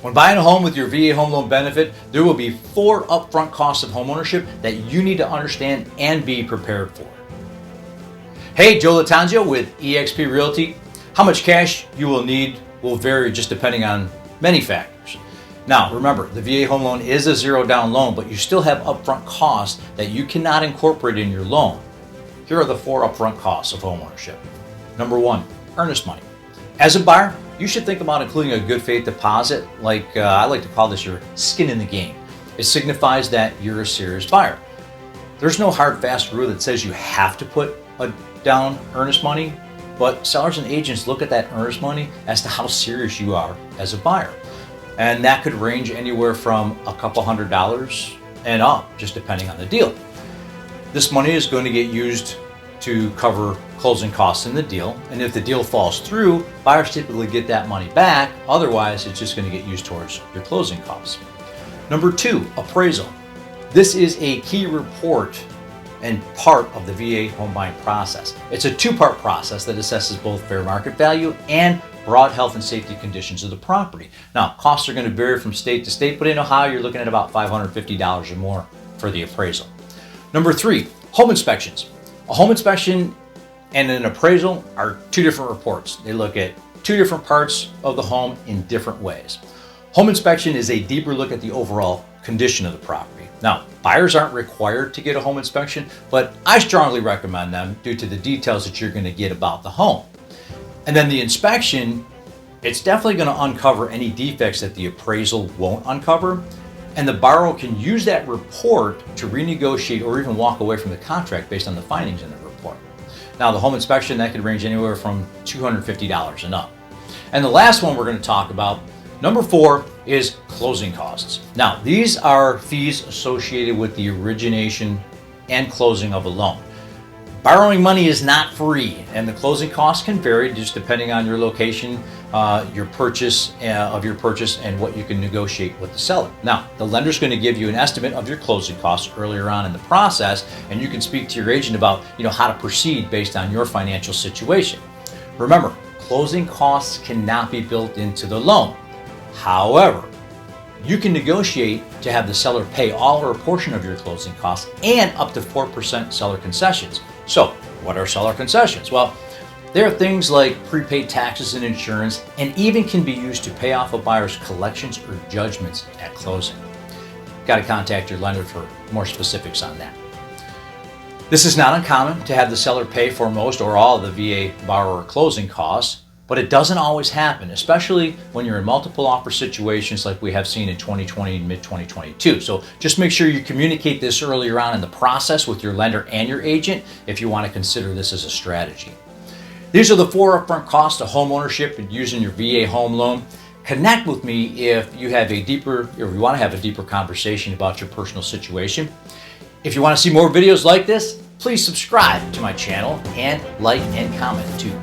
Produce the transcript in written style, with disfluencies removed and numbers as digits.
When buying a home with your VA home loan benefit, there will be 4 upfront costs of homeownership that you need to understand and be prepared for. Hey, Joe Latanzio with eXp Realty. How much cash you will need will vary just depending on many factors. Now, remember, the VA home loan is a zero down loan, but you still have upfront costs that you cannot incorporate in your loan. Here are the 4 upfront costs of homeownership. Number 1, earnest money. As a buyer, you should think about including a good faith deposit, like I like to call this your skin in the game. It signifies that you're a serious buyer. There's no hard, fast rule that says you have to put a down earnest money, but sellers and agents look at that earnest money as to how serious you are as a buyer. And that could range anywhere from a couple $100s and up, just depending on the deal. This money is going to get used to cover closing costs in the deal, and if the deal falls through, buyers typically get that money back. Otherwise, it's just going to get used towards your closing costs. Number 2, appraisal. This is a key report and part of the VA home buying process. It's a 2-part process that assesses both fair market value and broad health and safety conditions of the property. Now, costs are going to vary from state to state, but in Ohio, you're looking at about $550 or more for the appraisal. Number 3, home inspections. A home inspection and an appraisal are 2 different reports. They look at 2 different parts of the home in different ways. Home inspection is a deeper look at the overall condition of the property. Now, buyers aren't required to get a home inspection, but I strongly recommend them due to the details that you're going to get about the home. And then the inspection, it's definitely going to uncover any defects that the appraisal won't uncover. And the borrower can use that report to renegotiate or even walk away from the contract based on the findings in the report. Now, the home inspection, that could range anywhere from $250 and up. And the last one we're going to talk about, number 4, is closing costs. Now, these are fees associated with the origination and closing of a loan. Borrowing money is not free, and the closing costs can vary just depending on your location, your purchase, and what you can negotiate with the seller. Now, the lender's going to give you an estimate of your closing costs earlier on in the process, and you can speak to your agent about how to proceed based on your financial situation. Remember, closing costs cannot be built into the loan. However, you can negotiate to have the seller pay all or a portion of your closing costs and up to 4% seller concessions. So, what are seller concessions? Well, there are things like prepaid taxes and insurance, and even can be used to pay off a buyer's collections or judgments at closing. Got to contact your lender for more specifics on that. This is not uncommon to have the seller pay for most or all of the VA borrower closing costs, but it doesn't always happen, especially when you're in multiple offer situations like we have seen in 2020 and mid-2022. So just make sure you communicate this earlier on in the process with your lender and your agent if you want to consider this as a strategy. These are the 4 upfront costs of home ownership and using your VA home loan. Connect with me if you have a deeper, or you want to have a deeper conversation about your personal situation. If you want to see more videos like this, please subscribe to my channel and like and comment too.